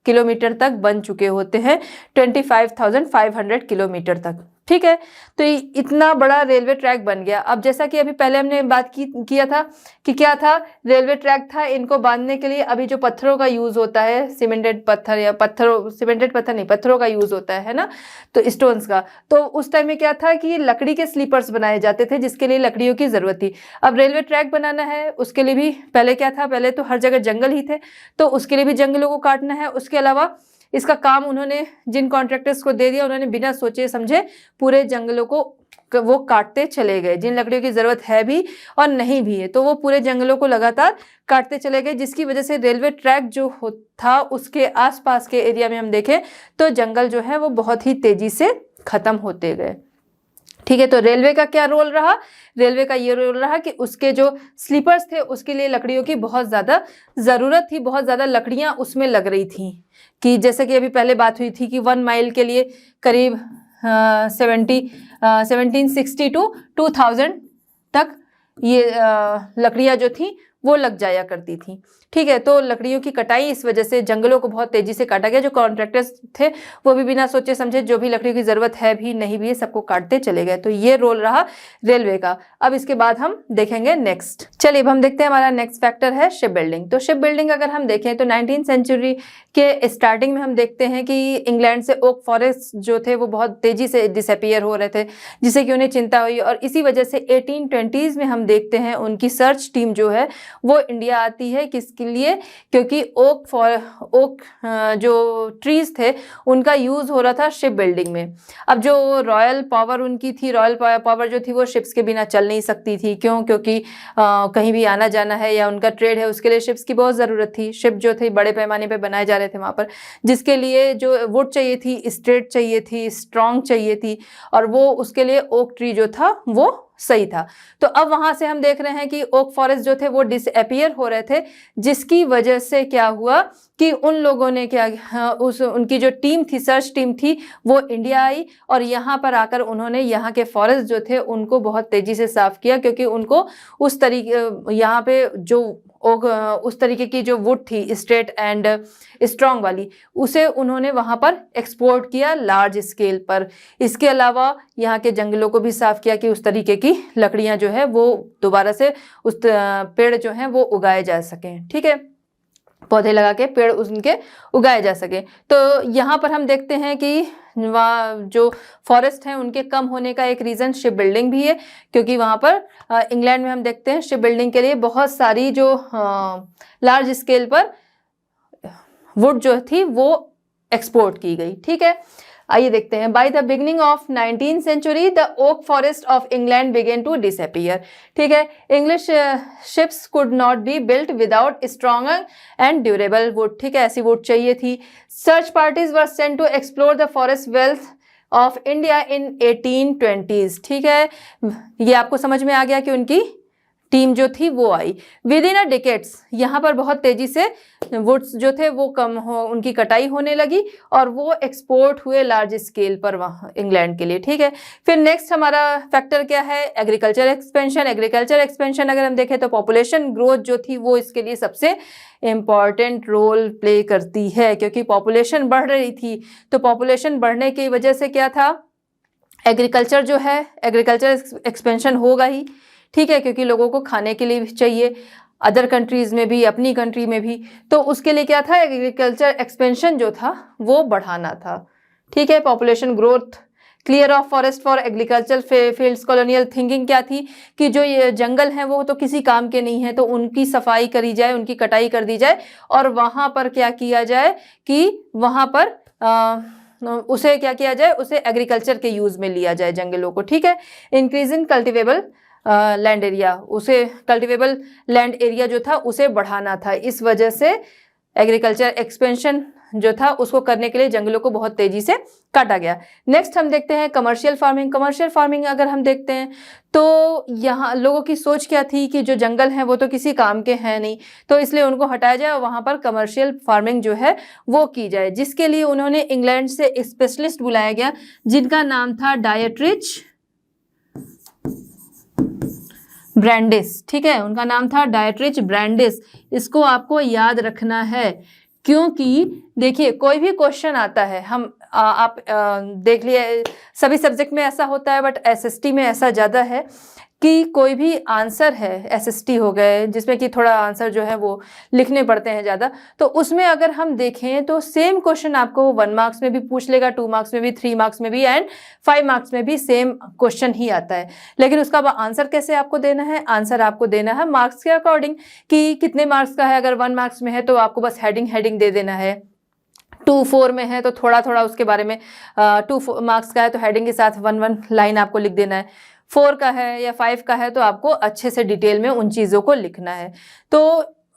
किलोमीटर तक बन चुके होते हैं, 25,500 किलोमीटर तक। ठीक है, तो इतना बड़ा रेलवे ट्रैक बन गया। अब जैसा कि अभी पहले हमने बात किया था कि क्या था, रेलवे ट्रैक था, इनको बांधने के लिए अभी जो पत्थरों का यूज़ होता है, सीमेंटेड पत्थर या सीमेंटेड पत्थर नहीं, पत्थरों का यूज़ होता है ना, तो स्टोन्स का। तो उस टाइम में क्या था कि लकड़ी के स्लीपर्स बनाए जाते थे जिसके लिए लकड़ियों की ज़रूरत थी। अब रेलवे ट्रैक बनाना है, उसके लिए भी पहले क्या था, पहले तो हर जगह जंगल ही थे, तो उसके लिए भी जंगलों को काटना है। उसके अलावा इसका काम उन्होंने जिन कॉन्ट्रैक्टर्स को दे दिया, उन्होंने बिना सोचे समझे पूरे जंगलों को वो काटते चले गए। जिन लकड़ियों की ज़रूरत है भी और नहीं भी है तो वो पूरे जंगलों को लगातार काटते चले गए, जिसकी वजह से रेलवे ट्रैक जो था उसके आसपास के एरिया में हम देखें तो जंगल जो है वो बहुत ही तेज़ी से ख़त्म होते गए। ठीक है, तो रेलवे का क्या रोल रहा, रेलवे का ये रोल रहा कि उसके जो स्लीपर्स थे उसके लिए लकड़ियों की बहुत ज़्यादा ज़रूरत थी, बहुत ज़्यादा लकड़ियाँ उसमें लग रही थी। कि जैसे कि अभी पहले बात हुई थी कि 1 माइल के लिए करीब 1760 टू 2000 तक ये लकड़ियाँ जो थी वो लग जाया करती थी। ठीक है, तो लकड़ियों की कटाई इस वजह से जंगलों को बहुत तेज़ी से काटा गया। जो कॉन्ट्रैक्टर्स थे वो भी बिना सोचे समझे जो भी लकड़ियों की ज़रूरत है भी नहीं भी है सबको काटते चले गए। तो ये रोल रहा रेलवे का। अब इसके बाद हम देखेंगे नेक्स्ट। चलिए अब हम देखते हैं, हमारा नेक्स्ट फैक्टर है शिप बिल्डिंग। तो शिप बिल्डिंग अगर हम देखें तो 19th सेंचुरी के स्टार्टिंग में हम देखते हैं कि इंग्लैंड से ओक फॉरेस्ट जो थे वो बहुत तेज़ी से डिसअपीयर हो रहे थे, जिससे कि उन्हें चिंता हुई और इसी वजह से 1820s में हम देखते हैं उनकी सर्च टीम जो है वो इंडिया आती है। किसके लिए, क्योंकि ओक जो ट्रीज थे उनका यूज़ हो रहा था शिप बिल्डिंग में। अब जो रॉयल पावर उनकी थी, रॉयल पावर जो थी वो शिप्स के बिना चल नहीं सकती थी। क्यों, क्योंकि कहीं भी आना जाना है या उनका ट्रेड है उसके लिए शिप्स की बहुत ज़रूरत थी। शिप जो थे बड़े पैमाने पे बनाए जा रहे थे वहाँ पर, जिसके लिए जो वुड चाहिए थी, स्ट्रेट चाहिए थी, स्ट्रॉन्ग चाहिए थी, और वो उसके लिए ओक ट्री जो था वो सही था। तो अब वहाँ से हम देख रहे हैं कि ओक फॉरेस्ट जो थे वो डिसअपीयर हो रहे थे, जिसकी वजह से क्या हुआ कि उन लोगों ने उनकी जो टीम थी, सर्च टीम थी, वो इंडिया आई और यहाँ पर आकर उन्होंने यहाँ के फॉरेस्ट जो थे उनको बहुत तेज़ी से साफ़ किया, क्योंकि उनको उस तरीके यहाँ पे जो उस तरीके की जो वुड थी स्ट्रेट एंड स्ट्रॉन्ग वाली, उसे उन्होंने वहाँ पर एक्सपोर्ट किया लार्ज स्केल पर। इसके अलावा यहाँ के जंगलों को भी साफ़ किया कि उस तरीके की लकड़ियाँ जो है वो दोबारा से उस पेड़ जो हैं वो उगाए जा सकें। ठीक है, पौधे लगा के पेड़ उनके उगाए जा सके। तो यहाँ पर हम देखते हैं कि वहाँ जो फॉरेस्ट हैं उनके कम होने का एक रीज़न शिप बिल्डिंग भी है, क्योंकि वहाँ पर इंग्लैंड में हम देखते हैं शिप बिल्डिंग के लिए बहुत सारी जो लार्ज स्केल पर वुड जो थी वो एक्सपोर्ट की गई। ठीक है, आइए देखते हैं। By the beginning of 19th century the oak forest of England began to disappear. ठीक है, English ships could not be built without strong and durable wood. ठीक है, ऐसी वुड चाहिए थी। Search parties were sent to explore the forest wealth of India in 1820s। ठीक है, ये आपको समझ में आ गया कि उनकी टीम जो थी वो आई। विद इन अ डिकेड्स यहाँ पर बहुत तेज़ी से वुड्स जो थे वो उनकी कटाई होने लगी और वो एक्सपोर्ट हुए लार्ज स्केल पर वहाँ इंग्लैंड के लिए। ठीक है, फिर नेक्स्ट हमारा फैक्टर क्या है, एग्रीकल्चर एक्सपेंशन। एग्रीकल्चर एक्सपेंशन अगर हम देखें तो पॉपुलेशन ग्रोथ जो थी वो इसके लिए सबसे इम्पॉर्टेंट रोल प्ले करती है, क्योंकि पॉपुलेशन बढ़ रही थी। तो पॉपुलेशन बढ़ने की वजह से क्या था, एग्रीकल्चर जो है, एग्रीकल्चर एक्सपेंशन होगा ही। ठीक है, क्योंकि लोगों को खाने के लिए भी चाहिए। अदर कंट्रीज में भी, अपनी कंट्री में भी। तो उसके लिए क्या था, एग्रीकल्चर एक्सपेंशन जो था वो बढ़ाना था। ठीक है, population growth, clear of forest for agriculture fields. Colonial thinking क्या थी कि जो ये जंगल हैं वो तो किसी काम के नहीं है, तो उनकी सफाई करी जाए, उनकी कटाई कर दी जाए और वहाँ पर क्या किया जाए कि वहाँ पर उसे क्या किया जाए, उसे एग्रीकल्चर के यूज़ में लिया जाए जंगलों को। ठीक है, increase in cultivable land area, उसे कल्टिवेबल लैंड एरिया जो था उसे बढ़ाना था। इस वजह से एग्रीकल्चर एक्सपेंशन जो था उसको करने के लिए जंगलों को बहुत तेजी से काटा गया। नेक्स्ट हम देखते हैं कमर्शियल फार्मिंग। कमर्शियल फार्मिंग अगर हम देखते हैं तो यहाँ लोगों की सोच क्या थी कि जो जंगल हैं वो तो किसी काम के हैं नहीं, तो इसलिए उनको हटाया जाए और वहाँ पर कमर्शियल फार्मिंग जो है वो की जाए, जिसके लिए उन्होंने इंग्लैंड से स्पेशलिस्ट बुलाया गया जिनका नाम था डायट्रिच ब्रैंडिस। ठीक है, उनका नाम था डायट्रिच ब्रैंडिस। इसको आपको याद रखना है क्योंकि देखिए कोई भी क्वेश्चन आता है, हम आप देख लिए सभी सब्जेक्ट में ऐसा होता है, बट एसएसटी में ऐसा ज़्यादा है कि कोई भी आंसर है, एसएसटी हो गए जिसमें कि थोड़ा आंसर जो है वो लिखने पड़ते हैं ज़्यादा, तो उसमें अगर हम देखें तो सेम क्वेश्चन आपको 1 मार्क्स में भी पूछ लेगा, 2 मार्क्स में भी, 3 मार्क्स में भी एंड 5 मार्क्स में भी सेम क्वेश्चन ही आता है। लेकिन उसका आंसर कैसे आपको देना है, आंसर आपको देना है मार्क्स के अकॉर्डिंग कि कितने मार्क्स का है। अगर 1 मार्क्स में है तो आपको बस हेडिंग दे देना है, 2-4 में है तो थोड़ा थोड़ा उसके बारे में, 2 मार्क्स का है तो हेडिंग के साथ 1 लाइन आपको लिख देना है, 4 का है या 5 का है तो आपको अच्छे से डिटेल में उन चीज़ों को लिखना है। तो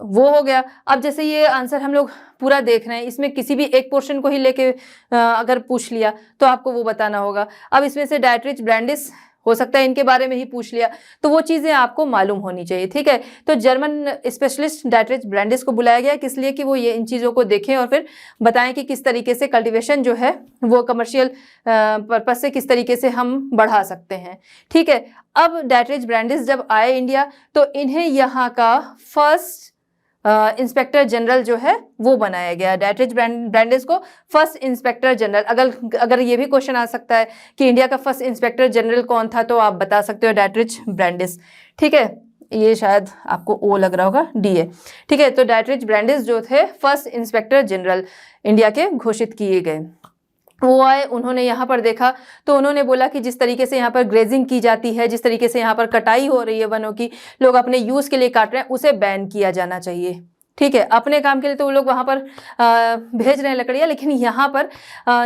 वो हो गया। अब जैसे ये आंसर हम लोग पूरा देख रहे हैं, इसमें किसी भी एक पोर्शन को ही लेके अगर पूछ लिया तो आपको वो बताना होगा। अब इसमें से डायट्रिच ब्रैंडिस हो सकता है इनके बारे में ही पूछ लिया, तो वो चीज़ें आपको मालूम होनी चाहिए। ठीक है, तो जर्मन स्पेशलिस्ट डायट्रिच ब्रैंडिस को बुलाया गया, किस लिए कि वो ये इन चीज़ों को देखें और फिर बताएं कि किस तरीके से कल्टीवेशन जो है वो कमर्शियल पर्पज से किस तरीके से हम बढ़ा सकते हैं। ठीक है, अब डायट्रिच ब्रैंडिस जब आए इंडिया तो इन्हें यहाँ का फर्स्ट इंस्पेक्टर जनरल जो है वो बनाया गया। डायट्रिच ब्रैंडिस को फर्स्ट इंस्पेक्टर जनरल, अगर ये भी क्वेश्चन आ सकता है कि इंडिया का फर्स्ट इंस्पेक्टर जनरल कौन था तो आप बता सकते हो डायट्रिच ब्रैंडिस। ठीक है, ये शायद आपको ओ लग रहा होगा, डी है। ठीक है, तो डायट्रिच ब्रैंडिस जो थे फर्स्ट इंस्पेक्टर जनरल इंडिया के घोषित किए गए। वो आए, उन्होंने यहाँ पर देखा तो उन्होंने बोला कि जिस तरीके से यहाँ पर ग्रेजिंग की जाती है, जिस तरीके से यहाँ पर कटाई हो रही है वनों की, लोग अपने यूज़ के लिए काट रहे हैं, उसे बैन किया जाना चाहिए। ठीक है, अपने काम के लिए तो वो लोग वहाँ पर भेज रहे हैं लकड़ियाँ, लेकिन यहाँ पर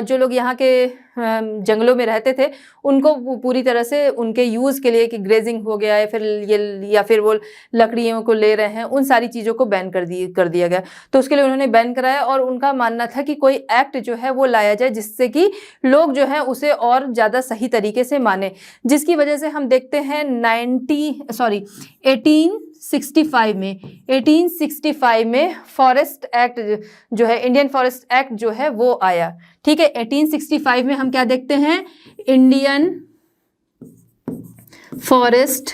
जो लोग यहाँ के जंगलों में रहते थे उनको पूरी तरह से उनके यूज़ के लिए कि ग्रेजिंग हो गया है, फिर ये या फिर वो लकड़ियों को ले रहे हैं, उन सारी चीज़ों को बैन कर दिया गया। तो उसके लिए उन्होंने बैन कराया और उनका मानना था कि कोई एक्ट जो है वो लाया जाए जिससे कि लोग जो है उसे और ज़्यादा सही तरीके से माने, जिसकी वजह से हम देखते हैं 1865 में फॉरेस्ट एक्ट जो है, इंडियन फॉरेस्ट एक्ट जो है वो आया। ठीक है, 1865 में हम क्या देखते हैं, इंडियन फॉरेस्ट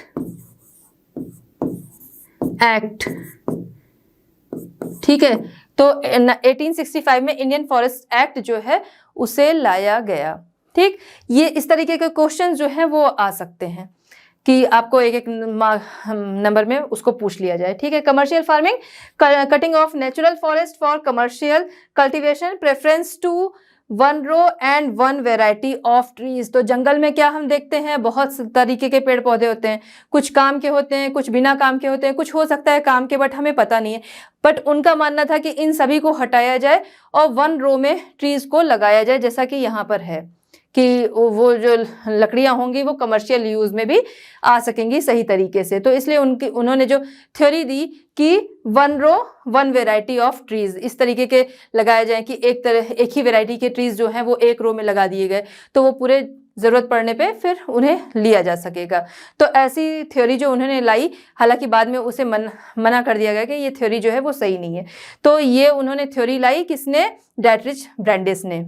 एक्ट। ठीक है, तो 1865 में इंडियन फॉरेस्ट एक्ट जो है उसे लाया गया। ठीक, ये इस तरीके के क्वेश्चन जो है वो आ सकते हैं कि आपको एक नंबर में उसको पूछ लिया जाए। ठीक है, commercial farming, cutting of natural forest for commercial cultivation, preference to 1 row and 1 variety of trees. तो जंगल में क्या हम देखते हैं, बहुत तरीके के पेड़ पौधे होते हैं, कुछ काम के होते हैं, कुछ बिना काम के होते हैं, कुछ हो सकता है काम के बट हमें पता नहीं है। बट उनका मानना था कि इन सभी को हटाया जाए और 1 रो में ट्रीज को लगाया जाए, जैसा कि यहाँ पर है कि वो जो लकड़ियाँ होंगी वो कमर्शियल यूज़ में भी आ सकेंगी सही तरीके से। तो इसलिए उन्होंने जो थ्योरी दी कि 1 रो 1 वेराइटी ऑफ ट्रीज इस तरीके के लगाए जाएं कि एक ही वेराइटी के ट्रीज जो हैं वो एक रो में लगा दिए गए, तो वो पूरे ज़रूरत पड़ने पे फिर उन्हें लिया जा सकेगा। तो ऐसी थ्योरी जो उन्होंने लाई, हालांकि बाद में उसे मना कर दिया गया कि ये थ्योरी जो है वो सही नहीं है। तो ये उन्होंने थ्योरी लाई किसने, डायट्रिच ब्रैंडिस ने।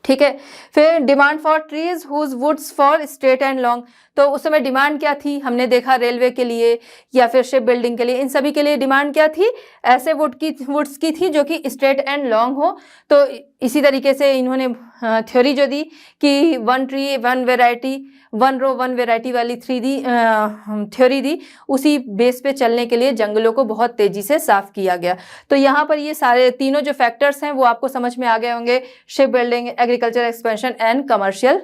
ठीक है, फिर demand for trees whose woods for straight and long. तो उस समय डिमांड क्या थी, हमने देखा रेलवे के लिए या फिर शिप बिल्डिंग के लिए, इन सभी के लिए डिमांड क्या थी, ऐसे वुड्स की थी जो कि स्ट्रेट एंड लॉन्ग हो। तो इसी तरीके से इन्होंने थ्योरी जो दी कि 1 ट्री 1 वेराइटी 1 रो 1 वेराइटी वाली थ्योरी दी, उसी बेस पे चलने के लिए जंगलों को बहुत तेजी से साफ किया गया। तो यहाँ पर ये सारे तीनों जो फैक्टर्स हैं वो आपको समझ में आ गए होंगे, ship building, agriculture expansion and commercial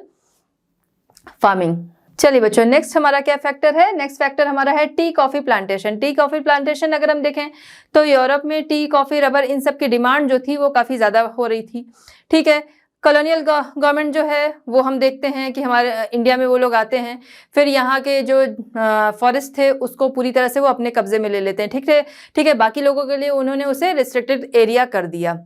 farming. चलिए बच्चों, नेक्स्ट हमारा क्या फैक्टर है, नेक्स्ट फैक्टर हमारा है tea coffee plantation. Tea coffee plantation अगर हम देखें तो यूरोप में टी, कॉफी, रबर इन सब की डिमांड जो थी वो काफी ज्यादा हो रही थी। ठीक है, कॉलोनियल गवर्नमेंट जो है वो हम देखते हैं कि हमारे इंडिया में वो लोग आते हैं, फिर यहाँ के जो फॉरेस्ट थे उसको पूरी तरह से वो अपने कब्जे में ले लेते हैं। ठीक है, बाकी लोगों के लिए उन्होंने उसे रिस्ट्रिक्टेड एरिया कर दिया।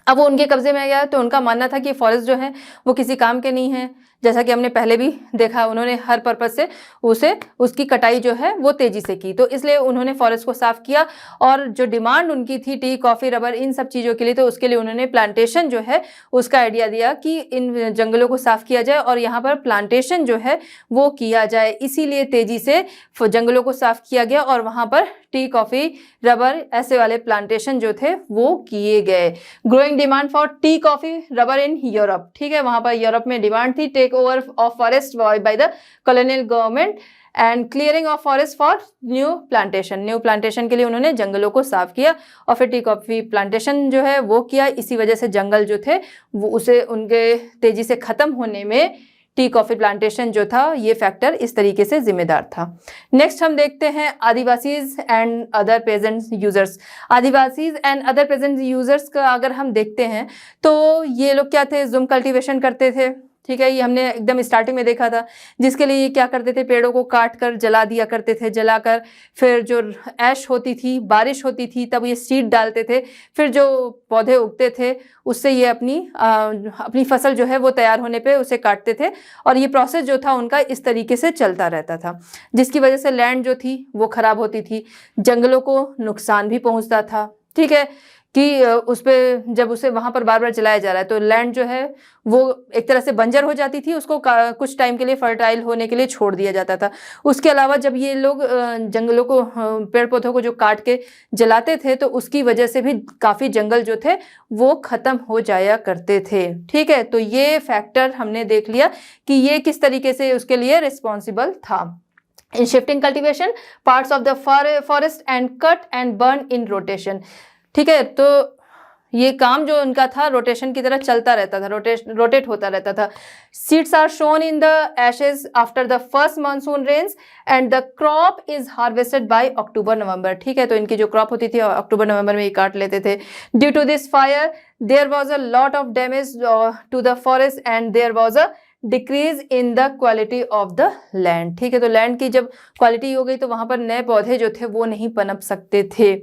अब वो उनके कब्जे में आ गया तो उनका मानना था कि फॉरेस्ट जो है वो किसी काम के नहीं है, जैसा कि हमने पहले भी देखा, उन्होंने हर पर्पज से उसकी कटाई जो है वो तेजी से की, तो इसलिए उन्होंने फॉरेस्ट को साफ किया। और जो डिमांड उनकी थी टी, कॉफी, रबर इन सब चीज़ों के लिए, तो उसके लिए उन्होंने प्लांटेशन जो है उसका आइडिया दिया कि इन जंगलों को साफ किया जाए और यहाँ पर प्लांटेशन जो है वो किया जाए। इसीलिए तेजी से जंगलों को साफ किया गया और वहाँ पर टी, कॉफी, रबर ऐसे वाले प्लांटेशन जो थे वो किए गए। Growing demand for tea, coffee, rubber in Europe. ठीक है, वहाँ पर यूरोप में डिमांड थी take over of forest by the colonial government and clearing of forest for new plantation के लिए उन्होंने जंगलों को साफ किया और फिर टी कॉफी प्लांटेशन जो है वो किया। इसी वजह से जंगल जो थे वो उसे उनके तेजी से खत्म होने में टी कॉफी प्लांटेशन जो था ये फैक्टर इस तरीके से जिम्मेदार था। नेक्स्ट हम देखते हैं Adivasis and other present users. Adivasis and other present users का अगर हम देखते हैं तो ये लोग क्या थे, जुम कल्टीवेशन करते थे। ठीक है, ये हमने एकदम स्टार्टिंग में देखा था, जिसके लिए ये क्या करते थे, पेड़ों को काट कर जला दिया करते थे। जलाकर फिर जो ऐश होती थी, बारिश होती थी, तब ये सीड डालते थे, फिर जो पौधे उगते थे उससे ये अपनी फसल जो है वो तैयार होने पे उसे काटते थे। और ये प्रोसेस जो था उनका इस तरीके से चलता रहता था, जिसकी वजह से लैंड जो थी वो खराब होती थी, जंगलों को नुकसान भी पहुंचता था। ठीक है, कि उस पर जब उसे वहाँ पर बार बार जलाया जा रहा है तो लैंड जो है वो एक तरह से बंजर हो जाती थी, उसको कुछ टाइम के लिए फर्टाइल होने के लिए छोड़ दिया जाता था। उसके अलावा जब ये लोग जंगलों को, पेड़ पौधों को जो काट के जलाते थे तो उसकी वजह से भी काफ़ी जंगल जो थे वो ख़त्म हो जाया करते थे। ठीक है, तो ये फैक्टर हमने देख लिया कि ये किस तरीके से उसके लिए रिस्पॉन्सिबल था। In shifting cultivation parts of the forest and cut and burn in rotation. ठीक है, तो ये काम जो उनका था रोटेशन की तरह चलता रहता था, रोटेट होता रहता था। Seeds are sown in the ashes after the first monsoon rains and the crop is harvested by October November. ठीक है, तो इनकी जो क्रॉप होती थी अक्टूबर नवंबर में ये काट लेते थे। Due to this fire there was a lot of damage to the forest and there was a decrease in the quality of the land. ठीक है, तो लैंड की जब क्वालिटी हो गई तो वहाँ पर नए पौधे जो थे वो नहीं पनप सकते थे,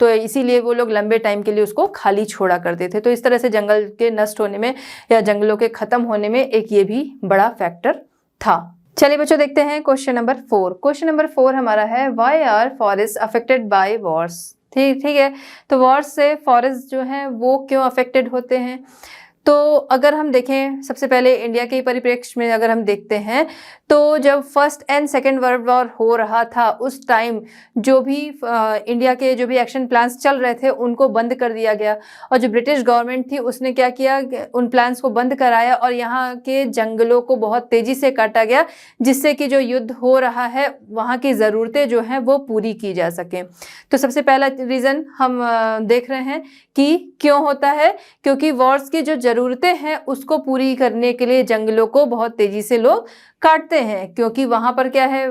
तो इसीलिए वो लोग लंबे टाइम के लिए उसको खाली छोड़ा करते थे। तो इस तरह से जंगल के नष्ट होने में या जंगलों के ख़त्म होने में एक ये भी बड़ा फैक्टर था। चलिए बच्चों, देखते हैं क्वेश्चन नंबर 4। क्वेश्चन नंबर 4 हमारा है why are forest affected by wars. ठीक है, तो वॉर्स से फॉरेस्ट जो है वो क्यों अफेक्टेड होते हैं। तो अगर हम देखें, सबसे पहले इंडिया के परिप्रेक्ष्य में अगर हम देखते हैं तो जब first and second world war हो रहा था उस टाइम जो भी इंडिया के जो भी एक्शन प्लान्स चल रहे थे उनको बंद कर दिया गया। और जो ब्रिटिश गवर्नमेंट थी उसने क्या किया, उन प्लान्स को बंद कराया और यहाँ के जंगलों को बहुत तेज़ी से काटा गया, जिससे कि जो युद्ध हो रहा है वहाँ की ज़रूरतें जो हैं वो पूरी की जा सकें। तो सबसे पहला रीज़न हम देख रहे हैं कि क्यों होता है, क्योंकि वॉर्स की जो ज़रूरतें हैं उसको पूरी करने के लिए जंगलों को बहुत तेज़ी से लोग काटते हैं, क्योंकि वहाँ पर क्या है,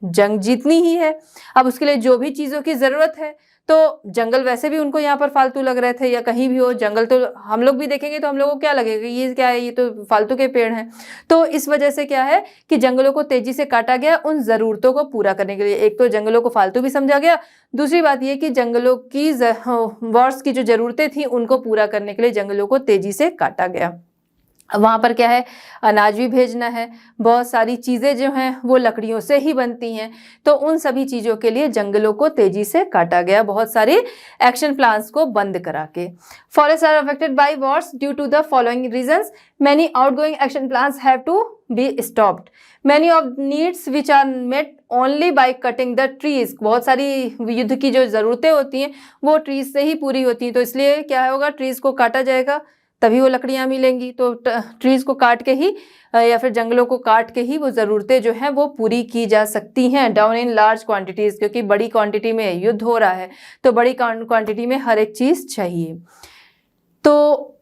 जंग जीतनी ही है। अब उसके लिए जो भी चीज़ों की ज़रूरत है, तो जंगल वैसे भी उनको यहाँ पर फालतू लग रहे थे, या कहीं भी हो जंगल तो हम लोग भी देखेंगे तो हम लोगों को क्या लगेगा, ये क्या है, ये तो फालतू के पेड़ हैं। तो इस वजह से क्या है कि जंगलों को तेजी से काटा गया उन ज़रूरतों को पूरा करने के लिए। एक तो जंगलों को फालतू भी समझा गया, दूसरी बात ये कि जंगलों की वॉर्स की जो ज़रूरतें थी उनको पूरा करने के लिए जंगलों को तेजी से काटा गया। वहाँ पर क्या है, अनाज भी भेजना है, बहुत सारी चीज़ें जो हैं वो लकड़ियों से ही बनती हैं, तो उन सभी चीज़ों के लिए जंगलों को तेजी से काटा गया, बहुत सारे एक्शन प्लान्स को बंद करा के। Forest are affected by wars due to the following reasons, many outgoing action plans have to be stopped, many of needs which are met only by cutting the trees, बहुत सारी युद्ध की जो ज़रूरतें होती हैं वो ट्रीज से ही पूरी होती हैं, तो इसलिए क्या होगा, ट्रीज को काटा जाएगा तभी वो लकड़ियाँ मिलेंगी, तो ट्रीज को काट के ही या फिर जंगलों को काट के ही वो ज़रूरतें जो हैं वो पूरी की जा सकती हैं। डाउन इन लार्ज क्वांटिटीज़, क्योंकि बड़ी क्वांटिटी में युद्ध हो रहा है तो बड़ी क्वांटिटी में हर एक चीज़ चाहिए। तो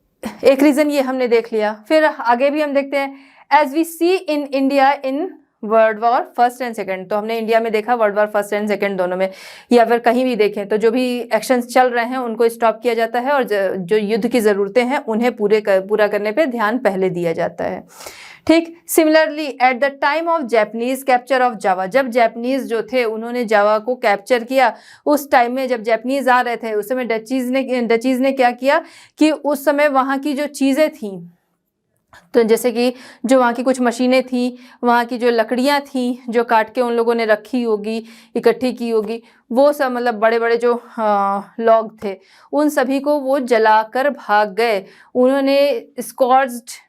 एक रीज़न ये हमने देख लिया। फिर आगे भी हम देखते हैं, as we see in India in world war first and second, तो हमने इंडिया में देखा world war first and second दोनों में, या फिर कहीं भी देखें तो जो भी एक्शंस चल रहे हैं उनको स्टॉप किया जाता है और जो युद्ध की ज़रूरतें हैं उन्हें पूरा करने पे ध्यान पहले दिया जाता है। ठीक, similarly at the time of Japanese capture of Java, जब जैपनीज जो थे उन्होंने जावा को कैप्चर किया, उस टाइम में जब जैपनीज आ रहे थे उस समय डचीज ने क्या किया कि उस समय वहाँ की जो चीज़ें थीं, तो जैसे कि जो वहाँ की कुछ मशीनें थी, वहाँ की जो लकड़ियाँ थी जो काट के उन लोगों ने रखी होगी, इकट्ठी की होगी, वो सब मतलब बड़े बड़े जो लॉग थे उन सभी को वो जलाकर भाग गए। उन्होंने स्कॉर्च्ड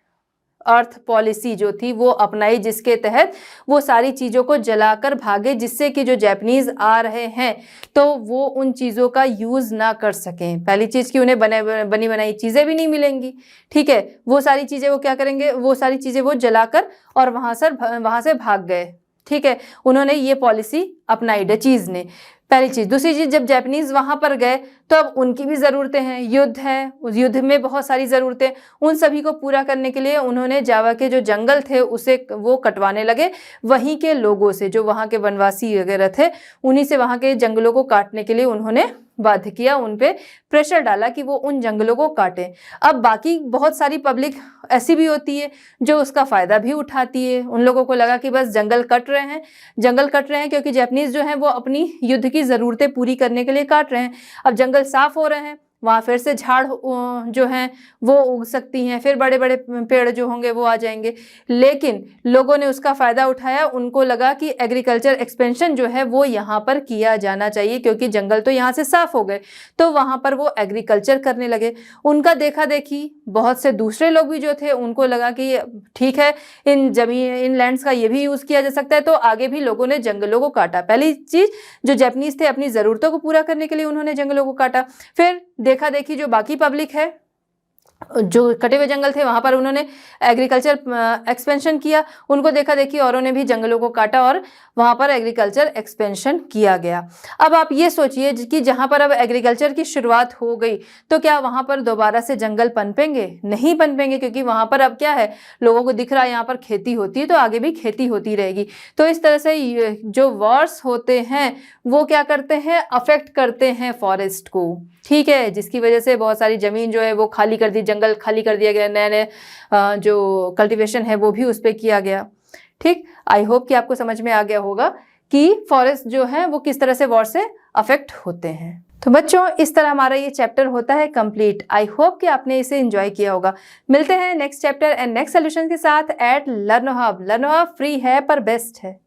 अर्थ पॉलिसी जो थी वो अपनाई, जिसके तहत वो सारी चीज़ों को जलाकर भागे, जिससे कि जो जापानीज आ रहे हैं तो वो उन चीज़ों का यूज़ ना कर सकें। पहली चीज़ कि उन्हें बनी बनाई चीज़ें भी नहीं मिलेंगी, ठीक है, वो सारी चीज़ें वो क्या करेंगे, वो सारी चीज़ें वो जलाकर और वहाँ से भाग गए, ठीक है। उन्होंने ये पॉलिसी अपनाई डचीज़ ने, पहली चीज़। दूसरी चीज़, जब जापानीज वहाँ पर गए तो अब उनकी भी ज़रूरतें हैं, युद्ध है, उस युद्ध में बहुत सारी ज़रूरतें, उन सभी को पूरा करने के लिए उन्होंने जावा के जो जंगल थे उसे वो कटवाने लगे, वहीं के लोगों से, जो वहाँ के वनवासी वगैरह थे उन्हीं से वहाँ के जंगलों को काटने के लिए उन्होंने बाध्य किया, उन पे प्रेशर डाला कि वो उन जंगलों को काटें। अब बाकी बहुत सारी पब्लिक ऐसी भी होती है जो उसका फ़ायदा भी उठाती है, उन लोगों को लगा कि बस जंगल कट रहे हैं क्योंकि जापानीज जो हैं वो अपनी युद्ध की ज़रूरतें पूरी करने के लिए काट रहे हैं। अब जंगल साफ़ हो रहे हैं, वहाँ फिर से झाड़ जो हैं वो उग सकती हैं, फिर बड़े बड़े पेड़ जो होंगे वो आ जाएंगे, लेकिन लोगों ने उसका फ़ायदा उठाया। उनको लगा कि एग्रीकल्चर एक्सपेंशन जो है वो यहाँ पर किया जाना चाहिए, क्योंकि जंगल तो यहाँ से साफ़ हो गए, तो वहाँ पर वो एग्रीकल्चर करने लगे। उनका देखा देखी बहुत से दूसरे लोग भी जो थे उनको लगा कि ठीक है, इन लैंड्स का ये भी यूज़ किया जा सकता है, तो आगे भी लोगों ने जंगलों को काटा। पहली चीज़, जो जापानीज थे अपनी ज़रूरतों को पूरा करने के लिए उन्होंने जंगलों को काटा। फिर देखा देखी जो बाकी पब्लिक है, जो कटे हुए जंगल थे वहाँ पर उन्होंने एग्रीकल्चर एक्सपेंशन किया, उनको देखा देखी औरों ने भी जंगलों को काटा और वहाँ पर एग्रीकल्चर एक्सपेंशन किया गया। अब आप ये सोचिए कि जहाँ पर अब एग्रीकल्चर की शुरुआत हो गई तो क्या वहाँ पर दोबारा से जंगल पनपेंगे? नहीं पनपेंगे, क्योंकि वहाँ पर अब क्या है, लोगों को दिख रहा है यहाँ पर खेती होती है तो आगे भी खेती होती रहेगी। तो इस तरह से जो वॉर्स होते हैं वो क्या करते हैं, अफेक्ट करते हैं फॉरेस्ट को, ठीक है, जिसकी वजह से बहुत सारी ज़मीन जो है वो खाली कर दी, जंगल खाली कर दिया गया, नए नए जो कल्टीवेशन है वो भी उस पर किया गया। ठीक, आई होप कि आपको समझ में आ गया होगा कि फॉरेस्ट जो है वो किस तरह से वॉर से अफेक्ट होते हैं। तो बच्चों, इस तरह हमारा ये चैप्टर होता है कंप्लीट। आई होप कि आपने इसे एंजॉय किया होगा। मिलते हैं next chapter and next solution के साथ at Learno Hub. Learno Hub free है पर बेस्ट है।